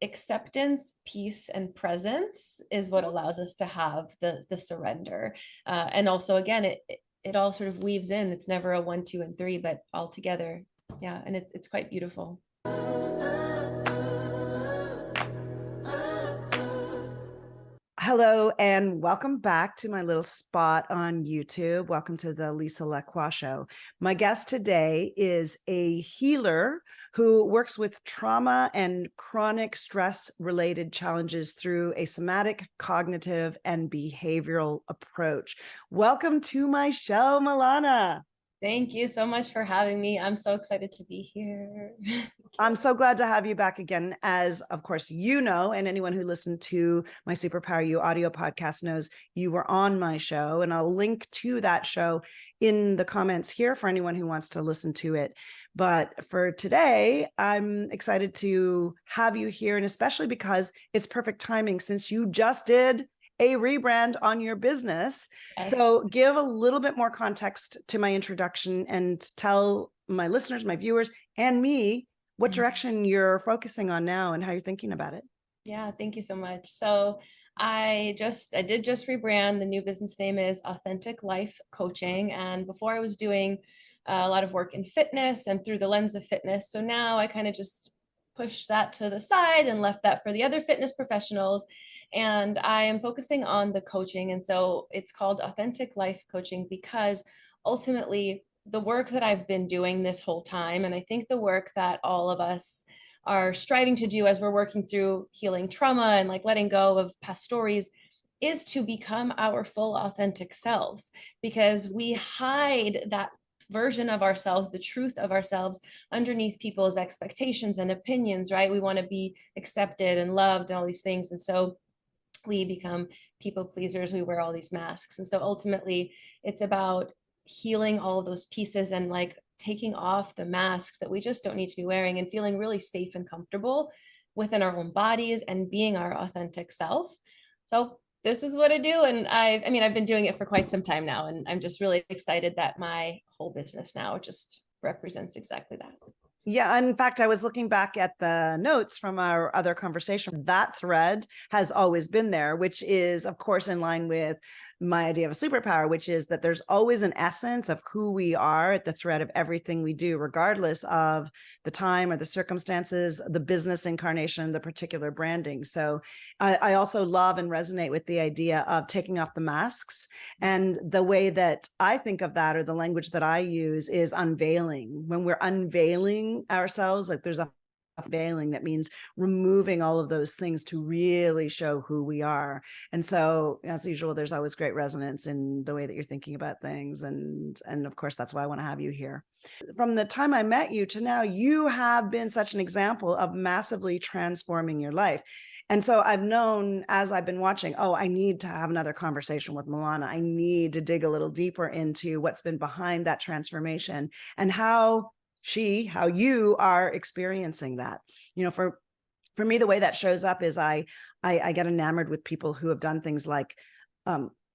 acceptance, peace, and presence is what allows us to have the surrender. And also, again, it all sort of weaves in. It's never a 1, 2, and 3, but all together. Yeah, and it's quite beautiful. Hello and welcome back to my little spot on YouTube. Welcome to the LaCroix Show. My guest today is a healer who works with trauma and chronic stress-related challenges through a somatic, cognitive, and behavioral approach. Welcome to my show, Milana. Thank you so much for having me. I'm so excited to be here. I'm so glad to have you back again. As of course, you know, and anyone who listened to my Superpower You audio podcast knows you were on my show, and I'll link to that show in the comments here for anyone who wants to listen to it. But for today, I'm excited to have you here, and especially because it's perfect timing since you just did a rebrand on your business. Okay. So give a little bit more context to my introduction and tell my listeners, my viewers, and me what direction you're focusing on now and how you're thinking about it. Yeah, thank you so much. So I did just rebrand. The new business name is Authentic Life Coaching. And before I was doing a lot of work in fitness and through the lens of fitness. So now I kind of just pushed that to the side and left that for the other fitness professionals. And I am focusing on the coaching. And so it's called Authentic Life Coaching because ultimately the work that I've been doing this whole time, and I think the work that all of us are striving to do as we're working through healing trauma and like letting go of past stories, is to become our full authentic selves, because we hide that version of ourselves, the truth of ourselves, underneath people's expectations and opinions, right? We want to be accepted and loved and all these things. And so we become people pleasers. We wear all these masks. And so ultimately, it's about healing all of those pieces and like taking off the masks that we just don't need to be wearing and feeling really safe and comfortable within our own bodies and being our authentic self. So this is what I do. And I mean, I've been doing it for quite some time now, and I'm just really excited that my whole business now just represents exactly that. Yeah, in fact, I was looking back at the notes from our other conversation. That thread has always been there, which is, of course, in line with my idea of a superpower, which is that there's always an essence of who we are at the thread of everything we do, regardless of the time or the circumstances, the business incarnation, the particular branding. So I also love and resonate with the idea of taking off the masks. And the way that I think of that, or the language that I use, is unveiling. When we're unveiling ourselves, like there's a unveiling that means removing all of those things to really show who we are. And so, as usual, there's always great resonance in the way that you're thinking about things. And of course, that's why I want to have you here. From the time I met you to now, you have been such an example of massively transforming your life. And so I've known, as I've been watching, oh, I need to have another conversation with Milana. I need to dig a little deeper into what's been behind that transformation and how you are experiencing that. You know, for me, the way that shows up is I get enamored with people who have done things like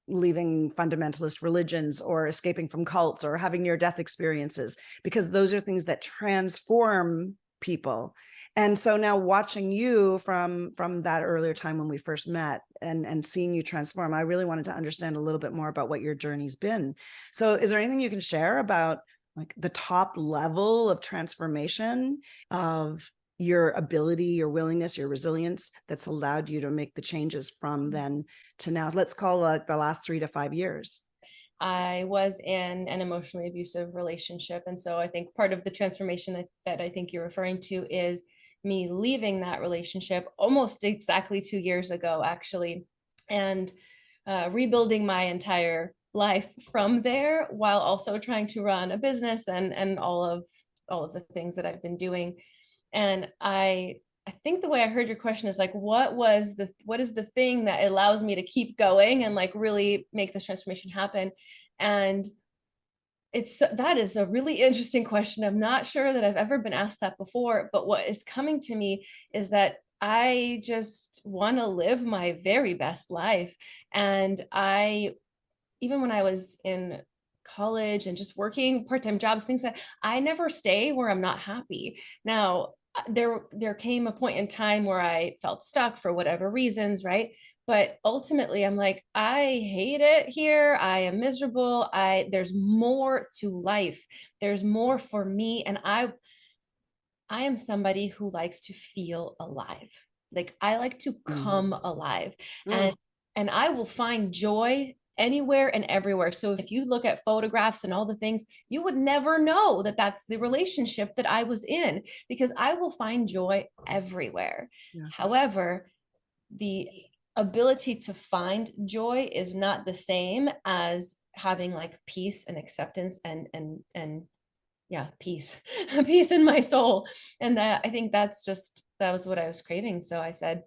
leaving fundamentalist religions or escaping from cults or having near-death experiences, because those are things that transform people. And so now watching you from that earlier time when we first met and seeing you transform, I really wanted to understand a little bit more about what your journey's been. So is there anything you can share about like the top level of transformation of your ability, your willingness, your resilience that's allowed you to make the changes from then to now? Let's call like the last 3 to 5 years. I was in an emotionally abusive relationship. And so I think part of the transformation that I think you're referring to is me leaving that relationship almost exactly 2 years ago, actually, and rebuilding my entire life from there, while also trying to run a business and all of the things that I've been doing. And I think the way I heard your question is like, what is the thing that allows me to keep going and like really make this transformation happen? And that is a really interesting question. I'm not sure that I've ever been asked that before, but what is coming to me is that I just want to live my very best life. And even when I was in college and just working part-time jobs, things that I never stay where I'm not happy. Now, there came a point in time where I felt stuck for whatever reasons, right? But ultimately I'm like, I hate it here. I am miserable. There's more to life. There's more for me. And I am somebody who likes to feel alive. Like I like to come alive, and Mm. and I will find joy anywhere and everywhere. So if you look at photographs and all the things, you would never know that that's the relationship that I was in, because I will find joy everywhere. Yeah. However, the ability to find joy is not the same as having like peace and acceptance and yeah, peace, peace in my soul. And that, I think that was what I was craving. So I said,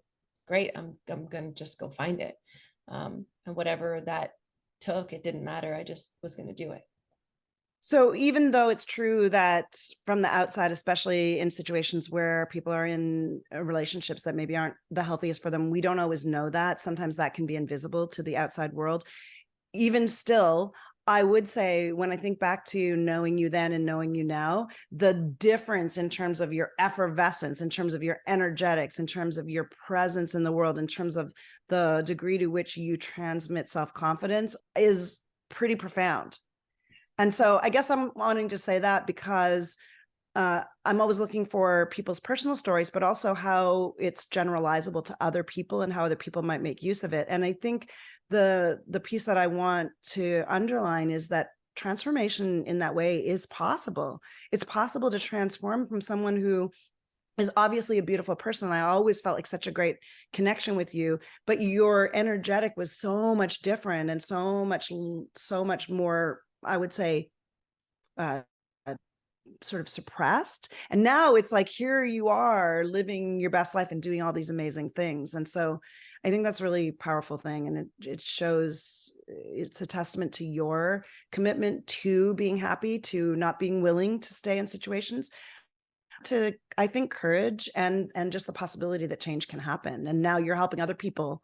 great, I'm going to just go find it. And whatever that took, it didn't matter. I just was going to do it. So even though it's true that from the outside, especially in situations where people are in relationships that maybe aren't the healthiest for them, we don't always know that. Sometimes that can be invisible to the outside world. Even still, I would say when I think back to knowing you then and knowing you now, the difference in terms of your effervescence, in terms of your energetics, in terms of your presence in the world, in terms of the degree to which you transmit self-confidence is pretty profound. And so I guess I'm wanting to say that because I'm always looking for people's personal stories, but also how it's generalizable to other people and how other people might make use of it. And I think the piece that I want to underline is that transformation in that way is possible. It's possible to transform from someone who is obviously a beautiful person. I always felt like such a great connection with you, but your energetic was so much different and so much more, I would say, uh, sort of suppressed. And now it's like, here you are living your best life and doing all these amazing things. And so I think that's a really powerful thing. And it shows, it's a testament to your commitment to being happy, to not being willing to stay in situations, to, I think, courage and just the possibility that change can happen. And now you're helping other people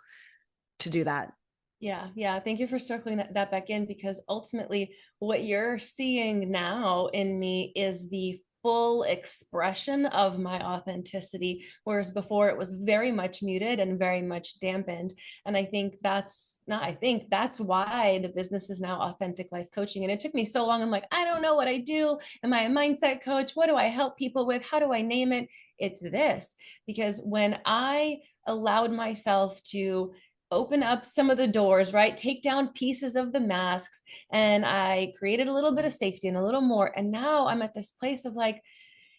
to do that. Yeah, yeah. Thank you for circling that back in, because ultimately what you're seeing now in me is the full expression of my authenticity, whereas before it was very much muted and very much dampened. And I think that's not, I think that's why the business is now Authentic Life Coaching. And it took me so long. I'm like, I don't know what I do. Am I a mindset coach? What do I help people with? How do I name it? It's this, because when I allowed myself to open up some of the doors, right? Take down pieces of the masks. And I created a little bit of safety and a little more. And now I'm at this place of like,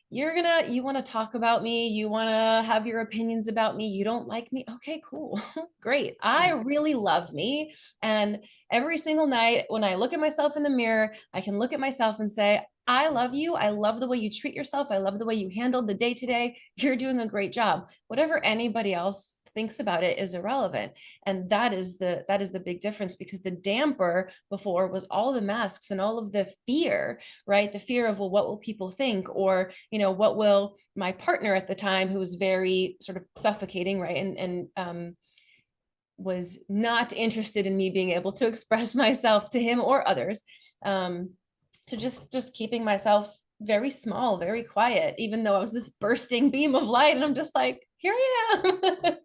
you want to talk about me, you want to have your opinions about me, you don't like me, okay, cool. Great, I really love me. And every single night when I look at myself in the mirror, I can look at myself and say, I love you. I love the way you treat yourself. I love the way you handled the day today. You're doing a great job. Whatever anybody else thinks about it is irrelevant. And that is the big difference, because the damper before was all the masks and all of the fear, right? The fear of, well, what will people think? Or, what will my partner at the time, who was very sort of suffocating, right? And was not interested in me being able to express myself to him or others. To just keeping myself very small, very quiet, even though I was this bursting beam of light. And I'm just like, here I am.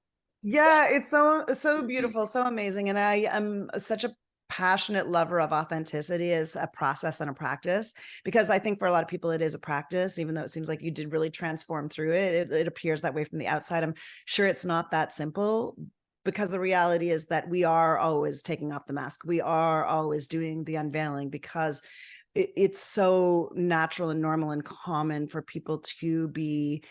Yeah, it's so beautiful, so amazing. And I am such a passionate lover of authenticity as a process and a practice, because I think for a lot of people it is a practice, even though it seems like you did really transform through it. It appears that way from the outside. I'm sure it's not that simple, because the reality is that we are always taking off the mask. We are always doing the unveiling, because it's so natural and normal and common for people to be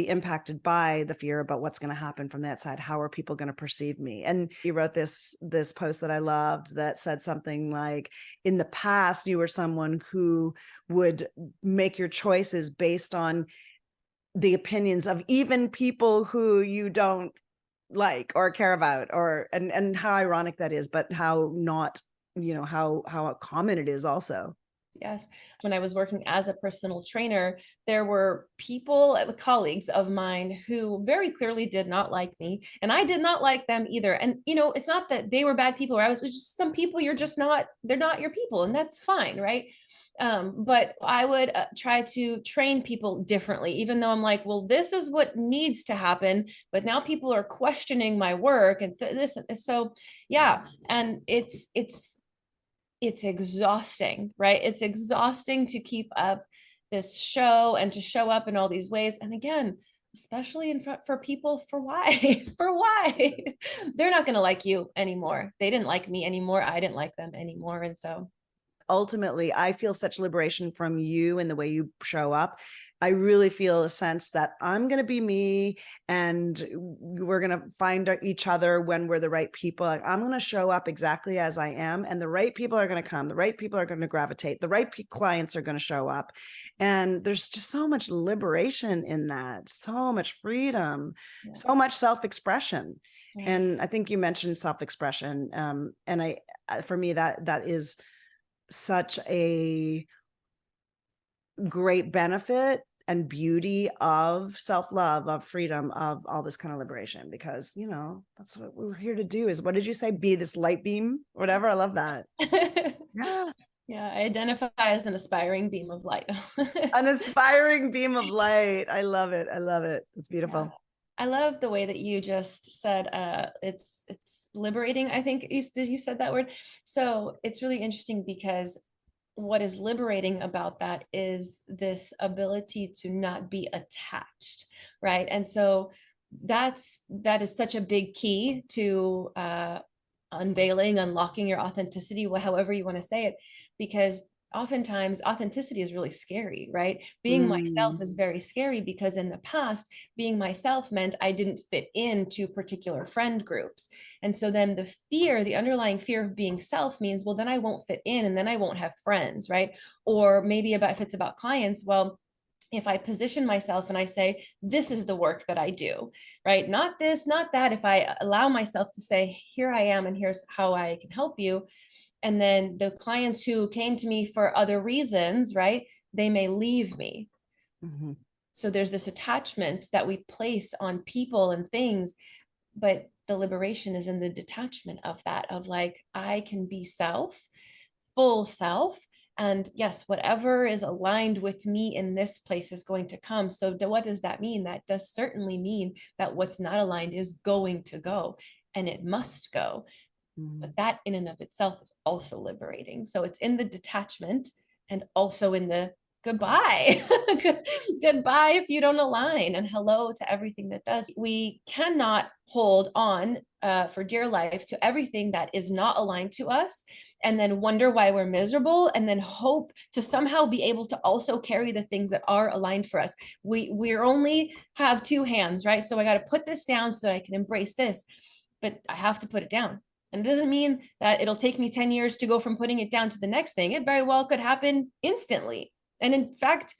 impacted by the fear about what's going to happen from that side. How are people going to perceive me? And you wrote this post that I loved that said something like, in the past, you were someone who would make your choices based on the opinions of even people who you don't like or care about, or and how ironic that is, but how not, how common it is also. Yes. When I was working as a personal trainer, there were people, colleagues of mine, who very clearly did not like me, and I did not like them either. And, it's not that they were bad people, or it was just some people, they're not your people, and that's fine. Right. But I would try to train people differently, even though I'm like, well, this is what needs to happen. But now people are questioning my work and this. So yeah. And it's exhausting, right? It's exhausting to keep up this show and to show up in all these ways. And again, especially in front for people, for why? For why? They're not going to like you anymore. They didn't like me anymore. I didn't like them anymore. And so ultimately, I feel such liberation from you and the way you show up. I really feel a sense that I'm going to be me, and we're going to find each other when we're the right people. Like, I'm going to show up exactly as I am, and the right people are going to come. The right people are going to gravitate. The right clients are going to show up. And there's just so much liberation in that, so much freedom, yeah. so much self-expression. Yeah. And I think you mentioned self-expression. And for me, that is such a great benefit and beauty of self-love, of freedom, of all this kind of liberation, because, you know, that's what we're here to do. Is, what did you say? Be this light beam, whatever. I love that. Yeah. Yeah, I identify as an aspiring beam of light. An aspiring beam of light. I love it. I love it. It's beautiful. Yeah. I love the way that you just said it's liberating. I think you said that word. So it's really interesting because what is liberating about that is this ability to not be attached, right? And so that is such a big key to unveiling, unlocking your authenticity, however you want to say it, because oftentimes authenticity is really scary, right? Being myself is very scary because in the past, being myself meant I didn't fit into particular friend groups. And so then the underlying fear of being self means, well, then I won't fit in and then I won't have friends, right? Or maybe if it's about clients, well, if I position myself and I say, this is the work that I do, right? Not this, not that. If I allow myself to say, here I am, and here's how I can help you. And then the clients who came to me for other reasons, right? They may leave me. Mm-hmm. So there's this attachment that we place on people and things, but the liberation is in the detachment of that, of like, I can be self, full self. And yes, whatever is aligned with me in this place is going to come. So what does that mean? That does certainly mean that what's not aligned is going to go, and it must go. But that in and of itself is also liberating. So it's in the detachment and also in the goodbye. Goodbye if you don't align, and hello to everything that does. We cannot hold on for dear life to everything that is not aligned to us and then wonder why we're miserable and then hope to somehow be able to also carry the things that are aligned for us. We're only have two hands, right? So I got to put this down so that I can embrace this, but I have to put it down. And it doesn't mean that it'll take me 10 years to go from putting it down to the next thing. It very well could happen instantly. And in fact,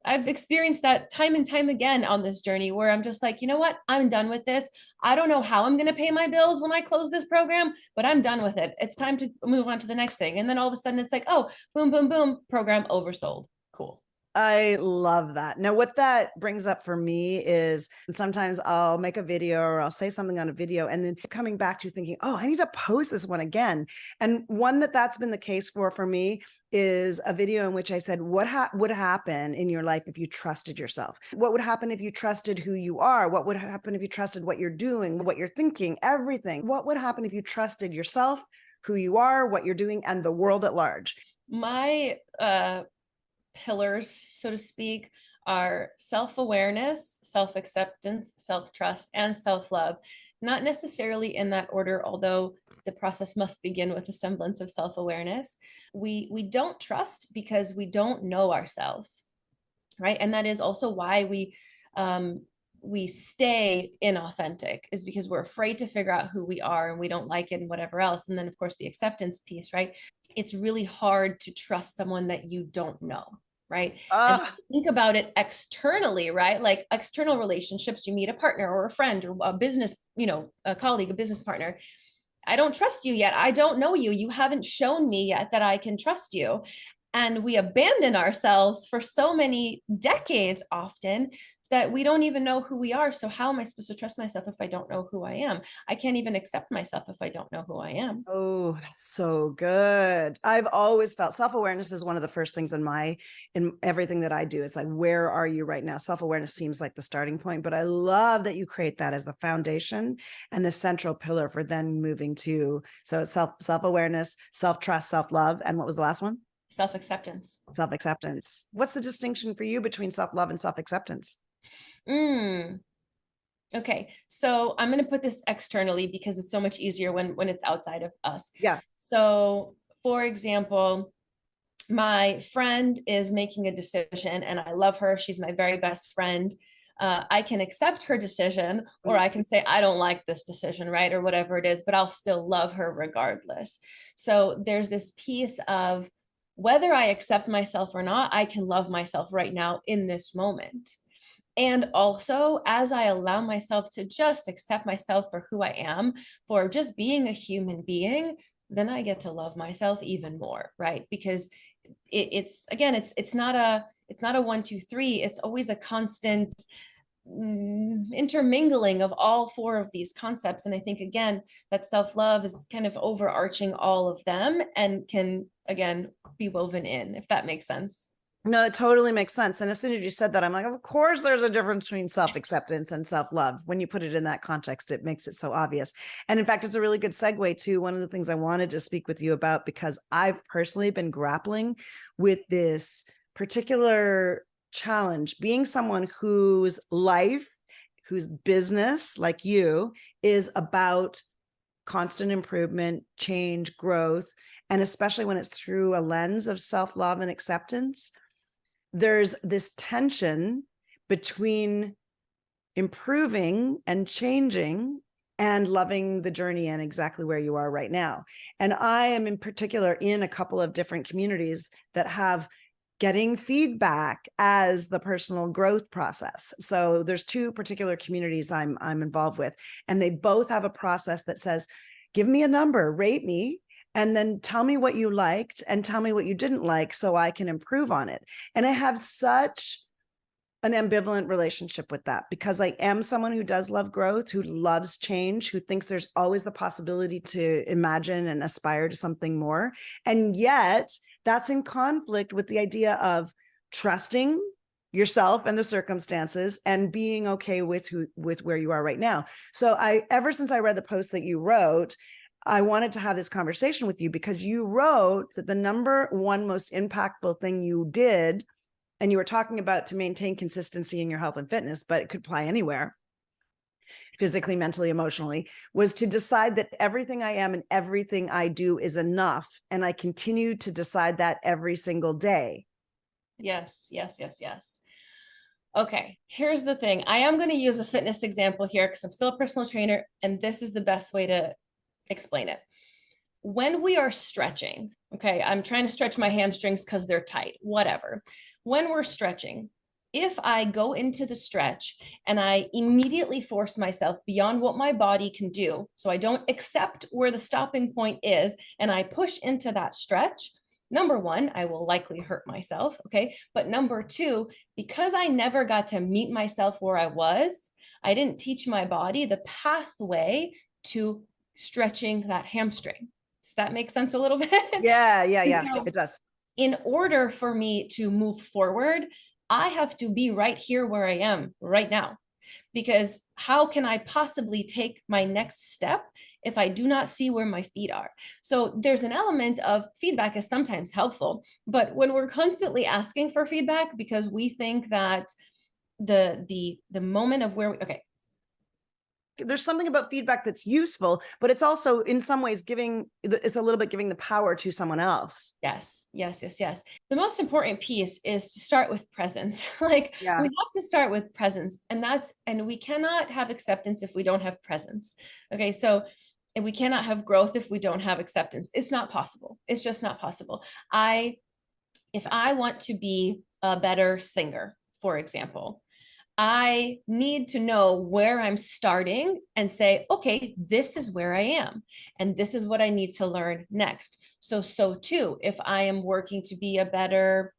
I've experienced that time and time again on this journey where I'm just like, you know what? I'm done with this. I don't know how I'm going to pay my bills when I close this program, but I'm done with it. It's time to move on to the next thing. And then all of a sudden it's like, oh, boom, boom, boom, program oversold. Cool. I love that. Now, what that brings up for me is sometimes I'll make a video or I'll say something on a video and then coming back to thinking, oh, I need to post this one again. And one that's been the case for me is a video in which I said, what would happen in your life if you trusted yourself? What would happen if you trusted who you are? What would happen if you trusted what you're doing, what you're thinking, everything? What would happen if you trusted yourself, who you are, what you're doing, and the world at large? My pillars, so to speak, are self-awareness, self-acceptance, self-trust, and self-love. Not necessarily in that order, although the process must begin with a semblance of self-awareness. We don't trust because we don't know ourselves, right? And that is also why we stay inauthentic, is because we're afraid to figure out who we are and we don't like it and whatever else. And then of course the acceptance piece, right? It's really hard to trust someone that you don't know, right? And think about it externally, right? Like external relationships, you meet a partner or a friend or a business, a colleague, a business partner. I don't trust you yet. I don't know you. You haven't shown me yet that I can trust you. And we abandon ourselves for so many decades often that we don't even know who we are. So how am I supposed to trust myself if I don't know who I am? I can't even accept myself if I don't know who I am. Oh, that's so good. I've always felt self-awareness is one of the first things in everything that I do. It's like, where are you right now? Self-awareness seems like the starting point, but I love that you create that as the foundation and the central pillar for then moving to, so it's self-awareness, self-trust, self-love. And what was the last one? Self-acceptance. Self-acceptance. What's the distinction for you between self-love and self-acceptance? Mm. Okay, so I'm going to put this externally because it's so much easier when it's outside of us. Yeah. So, for example, my friend is making a decision and I love her. She's my very best friend. I can accept her decision, or I can say, I don't like this decision, right? Or whatever it is, but I'll still love her regardless. So there's this piece of whether I accept myself or not, I can love myself right now in this moment. And also, as I allow myself to just accept myself for who I am, for just being a human being, then I get to love myself even more, right? Because it's again, it's not a 1, 2, 3. It's always a constant intermingling of all four of these concepts. And I think again that self-love is kind of overarching all of them and can again be woven in, if that makes sense. No, it totally makes sense. And as soon as you said that, I'm like, of course, there's a difference between self-acceptance and self-love. When you put it in that context, it makes it so obvious. And in fact, it's a really good segue to one of the things I wanted to speak with you about, because I've personally been grappling with this particular challenge, being someone whose life, whose business, like you, is about constant improvement, change, growth, and especially when it's through a lens of self-love and acceptance. There's this tension between improving and changing and loving the journey and exactly where you are right now. And I am in particular in a couple of different communities that have getting feedback as the personal growth process. So there's two particular communities I'm involved with, and they both have a process that says, give me a number, rate me, and then tell me what you liked and tell me what you didn't like so I can improve on it. And I have such an ambivalent relationship with that, because I am someone who does love growth, who loves change, who thinks there's always the possibility to imagine and aspire to something more. And yet that's in conflict with the idea of trusting yourself and the circumstances and being okay with where you are right now. So ever since I read the post that you wrote, I wanted to have this conversation with you, because you wrote that the number one most impactful thing you did, and you were talking about to maintain consistency in your health and fitness, but it could apply anywhere, physically, mentally, emotionally, was to decide that everything I am and everything I do is enough. And I continue to decide that every single day. Yes, yes, yes, yes. Okay, here's the thing. I am going to use a fitness example here because I'm still a personal trainer, and this is the best way to explain it. When we are stretching, okay, I'm trying to stretch my hamstrings because they're tight, whatever. When we're stretching, if I go into the stretch and I immediately force myself beyond what my body can do, so I don't accept where the stopping point is, and I push into that stretch, number one, I will likely hurt myself, okay? But number two, because I never got to meet myself where I was, I didn't teach my body the pathway to stretching that hamstring. Does that make sense a little bit? Yeah, So, it does. in order for me to move forward, I have to be right here where I am right now. Because how can I possibly take my next step if I do not see where my feet are? So there's an element of feedback is sometimes helpful, but when we're constantly asking for feedback because we think that the moment of where we, okay, there's something about feedback that's useful, but it's also in some ways it's a little bit giving the power to someone else. yes, yes, yes, yes. The most important piece is to start with presence. Like Yeah. we have to start with presence, and we cannot have acceptance if we don't have presence. Okay, so and we cannot have growth if we don't have acceptance. It's not possible. It's just not possible. If I want to be a better singer, for example, I need to know where I'm starting and say, okay, this is where I am. And this is what I need to learn next. So too, if I am working to be a better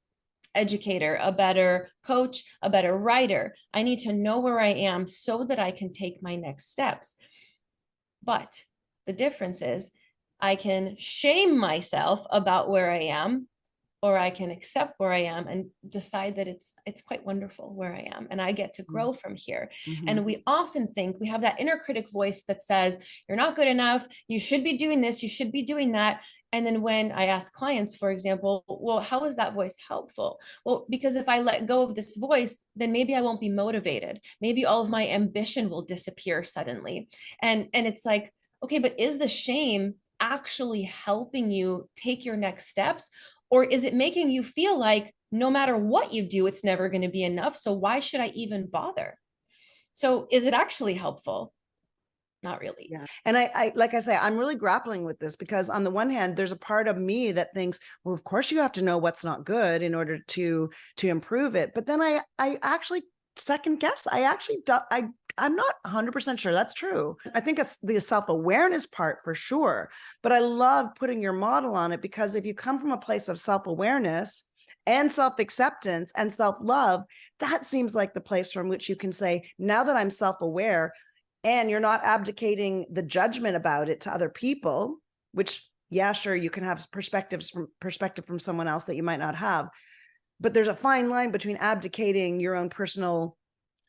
educator, a better coach, a better writer. I need to know where I am so that I can take my next steps. But the difference is I can shame myself about where I am, or I can accept where I am and decide that it's quite wonderful where I am and I get to grow from here. Mm-hmm. And we often think we have that inner critic voice that says, you're not good enough, you should be doing this, you should be doing that. And then when I ask clients, for example, well, how is that voice helpful? Well, because if I let go of this voice, then maybe I won't be motivated. Maybe all of my ambition will disappear suddenly. And it's like, okay, but is the shame actually helping you take your next steps? Or is it making you feel like no matter what you do, it's never going to be enough? So why should I even bother? So is it actually helpful? Not really. Yeah. And I, like I say, I'm really grappling with this because on the one hand, there's a part of me that thinks, well, of course you have to know what's not good in order to improve it. But then I actually second guess. I'm not 100% sure that's true. I think it's the self-awareness part for sure. But I love putting your model on it because if you come from a place of self-awareness and self-acceptance and self-love, that seems like the place from which you can say, now that I'm self-aware, and you're not abdicating the judgment about it to other people, which, yeah, sure, you can have perspective from someone else that you might not have. But there's a fine line between abdicating your own personal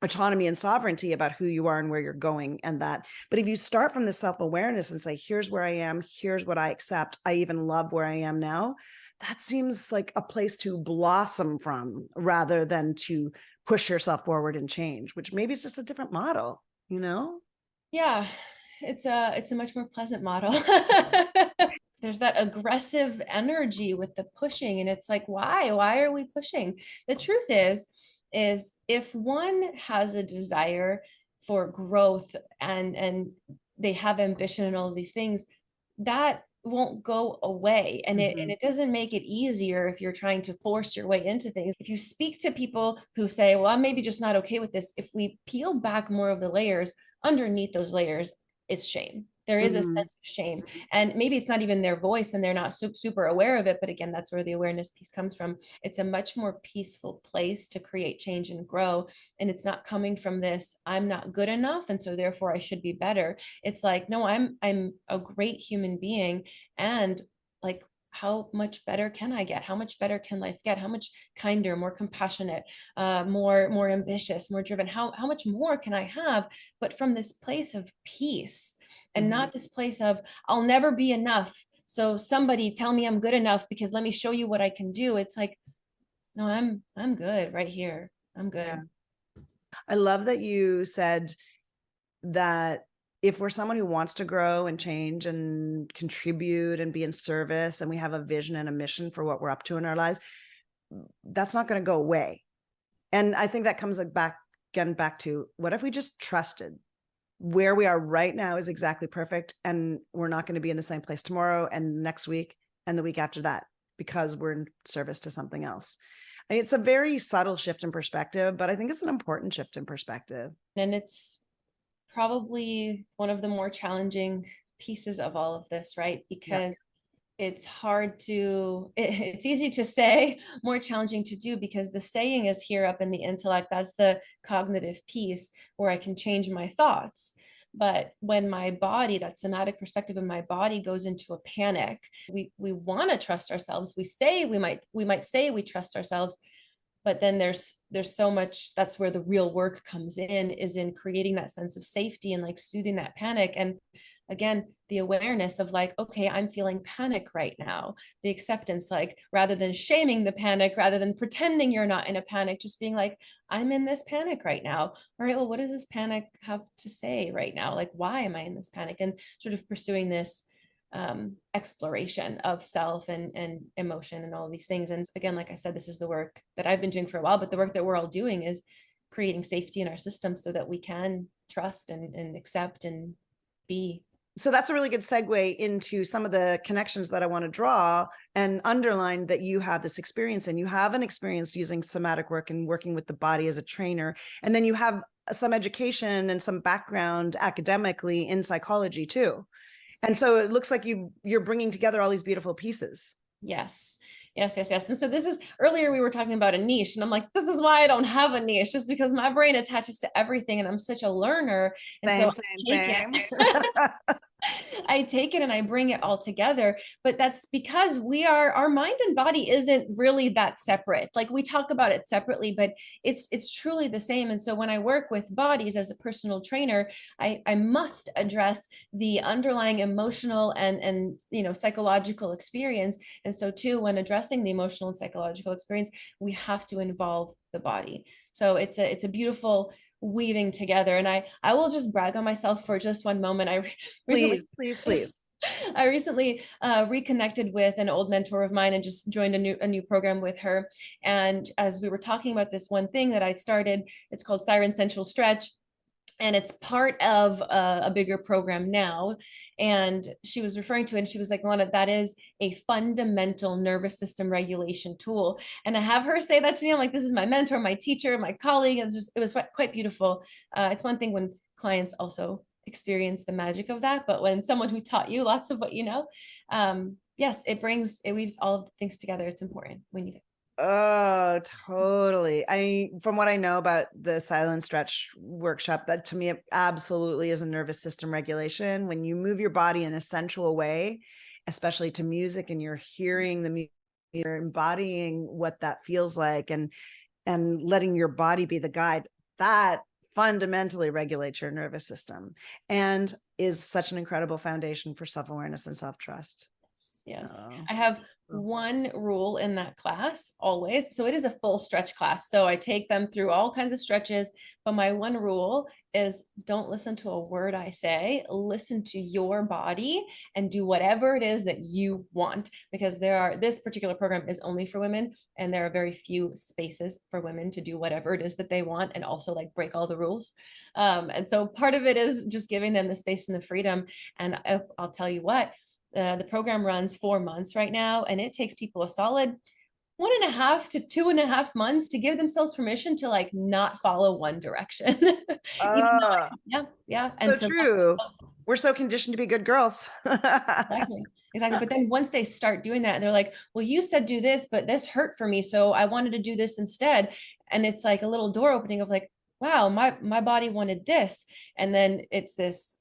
autonomy and sovereignty about who you are and where you're going and that. But if you start from the self-awareness and say, here's where I am, here's what I accept, I even love where I am now, that seems like a place to blossom from rather than to push yourself forward and change, which maybe it's just a different model, you know? Yeah, it's a much more pleasant model. There's that aggressive energy with the pushing, and it's like, why are we pushing? The truth is if one has a desire for growth and they have ambition and all of these things, that won't go away, and it doesn't make it easier if you're trying to force your way into things. If you speak to people who say, well, I'm maybe just not okay with this, if we peel back more of the layers, underneath those layers is shame. There is a sense of shame, and maybe it's not even their voice and they're not super aware of it, but again, that's where the awareness piece comes from. It's a much more peaceful place to create change and grow, and it's not coming from this, I'm not good enough and so therefore I should be better. It's like, no, I'm a great human being, and like, how much better can I get? How much better can life get? How much kinder, more compassionate, more ambitious, more driven? How much more can I have? But from this place of peace, and not this place of I'll never be enough. So somebody tell me I'm good enough because let me show you what I can do. It's like, no, I'm good right here. I'm good. Yeah. I love that you said that if we're someone who wants to grow and change and contribute and be in service, and we have a vision and a mission for what we're up to in our lives, that's not going to go away. And I think that comes back to what if we just trusted where we are right now is exactly perfect, and we're not going to be in the same place tomorrow and next week and the week after that because we're in service to something else. It's a very subtle shift in perspective, but I think it's an important shift in perspective. And it's probably one of the more challenging pieces of all of this, right? Because it's hard to, it's easy to say, more challenging to do, because the saying is here up in the intellect. That's the cognitive piece where I can change my thoughts. But when my body, that somatic perspective in my body goes into a panic, we want to trust ourselves. We might say we trust ourselves, but then there's so much. That's where the real work comes in, is in creating that sense of safety and like soothing that panic. And again, the awareness of like, okay, I'm feeling panic right now, the acceptance, like rather than shaming the panic, rather than pretending you're not in a panic, just being like, I'm in this panic right now. All right, well, what does this panic have to say right now? Like, why am I in this panic? And sort of pursuing this exploration of self and emotion and all these things. And again, like I said, this is the work that I've been doing for a while, but the work that we're all doing is creating safety in our system so that we can trust and accept and be. So that's a really good segue into some of the connections that I want to draw and underline that you have this experience, and you have an experience using somatic work and working with the body as a trainer. And then you have some education and some background academically in psychology too. And so it looks like you're bringing together all these beautiful pieces. Yes. Yes, yes, yes. And so this is earlier we were talking about a niche, and I'm like, this is why I don't have a niche, just because my brain attaches to everything and I'm such a learner. And so Same, I same, take same. it. I take it and I bring it all together. But that's because our mind and body isn't really that separate. Like we talk about it separately, but it's truly the same. And so when I work with bodies as a personal trainer, I must address the underlying emotional and psychological experience. And so too, when addressing the emotional and psychological experience, we have to involve the body. So it's a beautiful weaving together. And I will just brag on myself for just one moment. I recently Please, please, please. I recently reconnected with an old mentor of mine and just joined a new program with her. And as we were talking about this one thing that I started, it's called Siren Central Stretch, and it's part of a bigger program now. And she was referring to it, and she was like, Milana, that is a fundamental nervous system regulation tool. And I have her say that to me. I'm like, this is my mentor, my teacher, my colleague. It was quite beautiful. It's one thing when clients also experience the magic of that, but when someone who taught you lots of what you know, yes, it weaves all of the things together. It's important. We need it. Oh, totally. From what I know about the silent stretch workshop, that to me, it absolutely is a nervous system regulation. When you move your body in a sensual way, especially to music, and you're hearing the music, you're embodying what that feels like, and letting your body be the guide, that fundamentally regulates your nervous system and is such an incredible foundation for self-awareness and self-trust. Yes. So I have one rule in that class always. So it is a full stretch class. So I take them through all kinds of stretches. But my one rule is don't listen to a word I say. Listen to your body and do whatever it is that you want. Because this particular program is only for women, and there are very few spaces for women to do whatever it is that they want and also like break all the rules. And so part of it is just giving them the space and the freedom. And I'll tell you what, the program runs 4 months right now, and it takes people a solid 1.5 to 2.5 months to give themselves permission to like not follow one direction. Even uh though, yeah, yeah, and so to true. We're so conditioned to be good girls. exactly, exactly. But then once they start doing that, they're like, well, you said do this, but this hurt for me, so I wanted to do this instead. And it's like a little door opening of like, wow, my body wanted this. And then it's this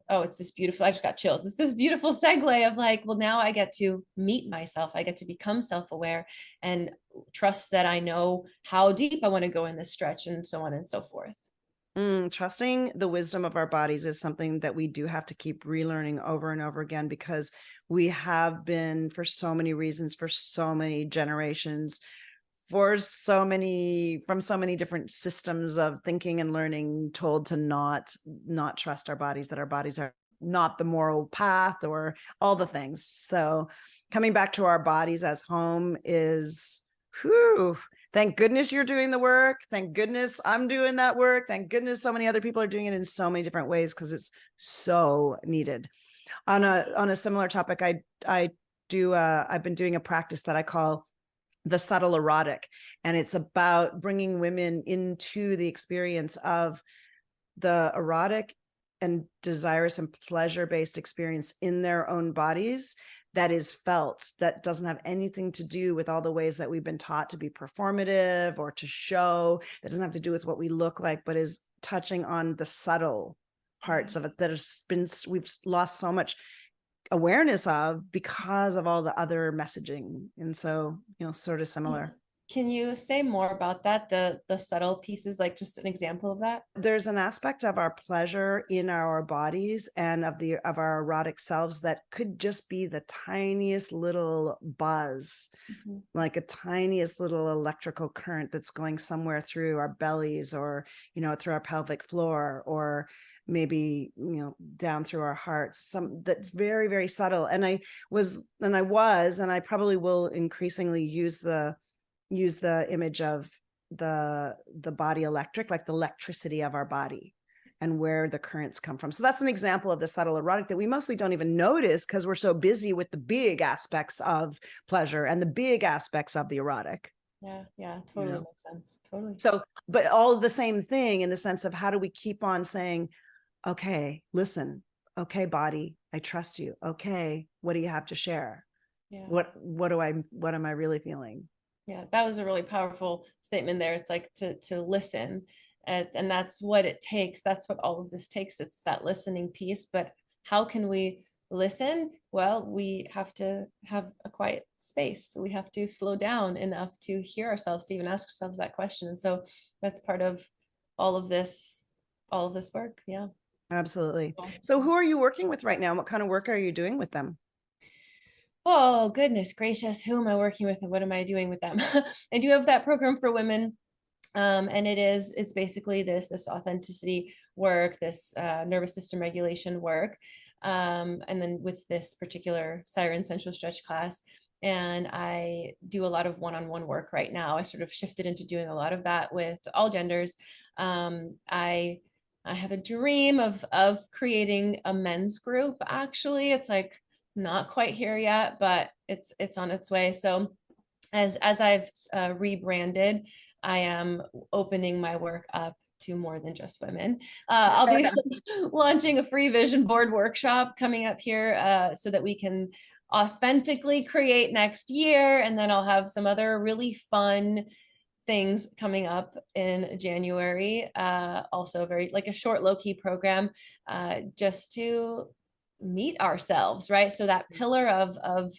beautiful, I just got chills. It's this beautiful segue of like, well, now I get to meet myself. I get to become self-aware and trust that I know how deep I want to go in this stretch, and so on and so forth. Trusting the wisdom of our bodies is something that we do have to keep relearning over and over again, because we have been, for so many reasons, for so many generations, from so many different systems of thinking and learning, told to not trust our bodies, that our bodies are not the moral path or all the things. So coming back to our bodies as home is, whew, thank goodness you're doing the work. Thank goodness I'm doing that work. Thank goodness so many other people are doing it in so many different ways, because it's so needed. On a similar topic, I've been doing a practice that I call the subtle erotic, and it's about bringing women into the experience of the erotic and desirous and pleasure-based experience in their own bodies, that is felt, that doesn't have anything to do with all the ways that we've been taught to be performative or to show, that doesn't have to do with what we look like, but is touching on the subtle parts of it that has been, we've lost so much awareness of because of all the other messaging. And so, sort of similar. Can you say more about that? The subtle pieces, like just an example of that? There's an aspect of our pleasure in our bodies and of our erotic selves that could just be the tiniest little buzz, Mhm. like a tiniest little electrical current that's going somewhere through our bellies, or through our pelvic floor, or maybe down through our hearts, some that's very, very subtle. And I probably will increasingly use the image of the body electric, like the electricity of our body and where the currents come from. So that's an example of the subtle erotic that we mostly don't even notice, because we're so busy with the big aspects of pleasure and the big aspects of the erotic. Yeah, yeah, totally makes sense. Totally. So, but all the same thing, in the sense of, how do we keep on saying, okay, listen, okay, body, I trust you. Okay, what do you have to share? Yeah. What am I really feeling? Yeah, that was a really powerful statement there. It's like to listen, and that's what it takes. That's what all of this takes. It's that listening piece. But how can we listen? Well, we have to have a quiet space. So we have to slow down enough to hear ourselves, to even ask ourselves that question. And so that's part of all of this, all of this work. Yeah. Absolutely. So who are you working with right now? What kind of work are you doing with them? Oh, goodness gracious. Who am I working with and what am I doing with them? I do have that program for women. And it's basically this authenticity work, this nervous system regulation work, and then with this particular siren sensual stretch class. And I do a lot of one-on-one work right now. I sort of shifted into doing a lot of that with all genders. I have a dream of creating a men's group. Actually, it's like not quite here yet, but it's on its way. So as I've rebranded, I am opening my work up to more than just women. I'll be launching a free vision board workshop coming up here so that we can authentically create next year. And then I'll have some other really fun things coming up in January. Also, very like a short, low key program just to meet ourselves, right? So that pillar of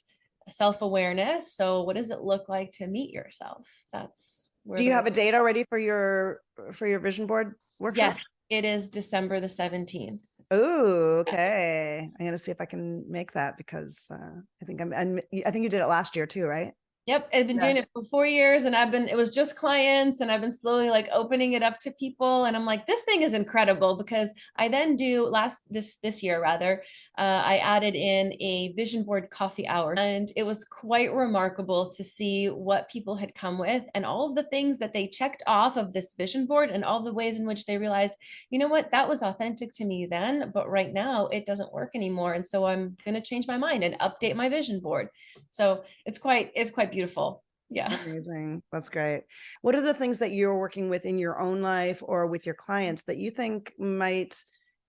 self-awareness. So what does it look like to meet yourself? That's where Do you the have work. a date already for your vision board workshop? Yes, it is December the 17th. Oh, okay. I'm gonna see if I can make that because I think you did it last year too, right? Yep, I've been Yeah. doing it for 4 years and it was just clients and I've been slowly like opening it up to people. And I'm like, this thing is incredible because I then do this year rather, I added in a vision board coffee hour and it was quite remarkable to see what people had come with and all of the things that they checked off of this vision board and all the ways in which they realized, you know what, that was authentic to me then, but right now it doesn't work anymore. And so I'm going to change my mind and update my vision board. So it's quite beautiful. Yeah. Amazing. That's great. What are the things that you're working with in your own life or with your clients that you think might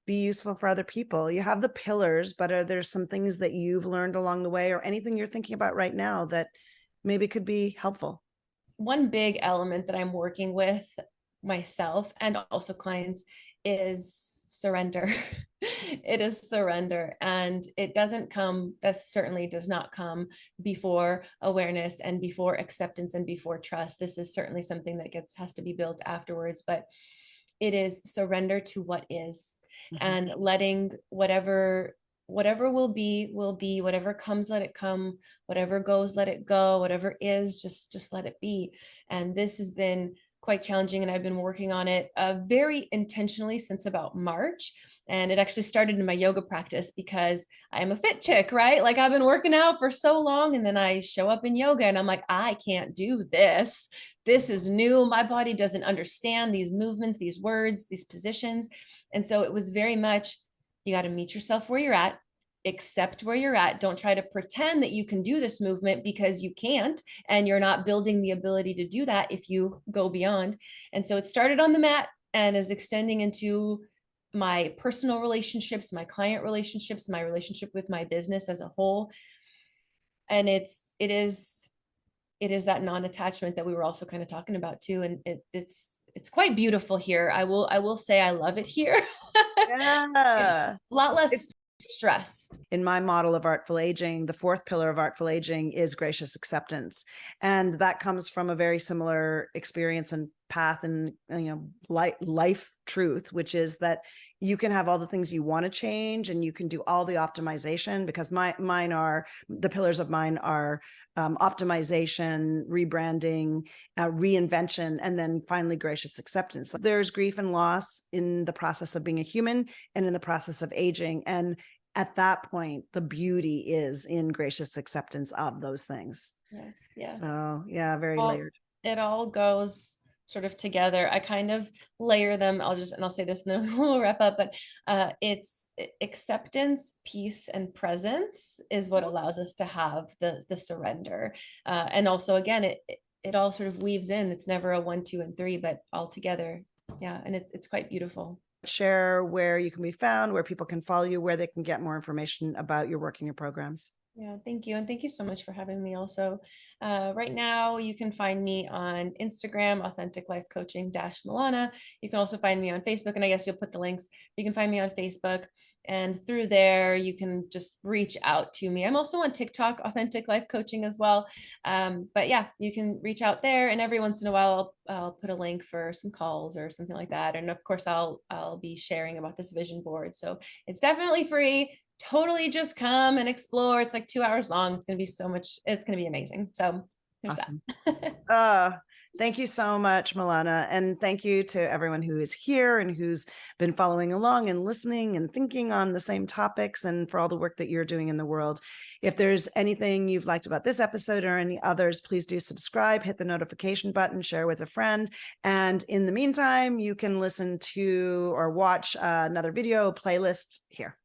be useful for other people? You have the pillars, but are there some things that you've learned along the way or anything you're thinking about right now that maybe could be helpful? One big element that I'm working with myself and also clients is surrender. It is surrender. And it doesn't come, that certainly does not come before awareness and before acceptance and before trust. This is certainly something that has to be built afterwards, but it is surrender to what is and letting whatever will be, whatever comes let it come, whatever goes let it go, whatever is just let it be. And this has been quite challenging and I've been working on it very intentionally since about March. And it actually started in my yoga practice because I am a fit chick, right? Like I've been working out for so long and then I show up in yoga and I'm like, I can't do this. This is new. My body doesn't understand these movements, these words, these positions. And so it was very much, you got to meet yourself where you're at, accept where you're at. Don't try to pretend that you can do this movement because you can't. And you're not building the ability to do that if you go beyond. And so it started on the mat and is extending into my personal relationships, my client relationships, my relationship with my business as a whole. And it is that non-attachment that we were also kind of talking about too. And it's quite beautiful here. I will say I love it here. Yeah. Yeah. A lot less It's stress. in my model of Artful Aging, the fourth pillar of Artful Aging is gracious acceptance. And that comes from a very similar experience and path and, life truth, which is that you can have all the things you want to change and you can do all the optimization because the pillars of mine are optimization, rebranding, reinvention, and then finally gracious acceptance. So there's grief and loss in the process of being a human and in the process of aging. And at that point, the beauty is in gracious acceptance of those things. Yes, yes. So yeah, very layered. It all goes sort of together. I kind of layer them. I'll say this and then we'll wrap up, but it's acceptance, peace, and presence is what allows us to have the surrender. And also again, it all sort of weaves in. It's never a 1, 2, and 3, but all together. Yeah. And it's quite beautiful. Share where you can be found, where people can follow you, where they can get more information about your work and your programs. Yeah, thank you. And thank you so much for having me also. Right now, you can find me on Instagram, Authentic Life Coaching Milana. You can also find me on Facebook, and I guess you'll put the links. You can find me on Facebook. And through there, you can just reach out to me. I'm also on TikTok, Authentic Life Coaching as well. But yeah, you can reach out there. And every once in a while, I'll put a link for some calls or something like that. And of course, I'll be sharing about this vision board. So it's definitely free. Totally just come and explore. It's like 2 hours long. It's going to be so much. It's going to be amazing. So there's Awesome. that. Thank you so much, Milana. And thank you to everyone who is here and who's been following along and listening and thinking on the same topics, and for all the work that you're doing in the world. If there's anything you've liked about this episode or any others, please do subscribe, hit the notification button, share with a friend. And in the meantime, you can listen to or watch another video playlist here.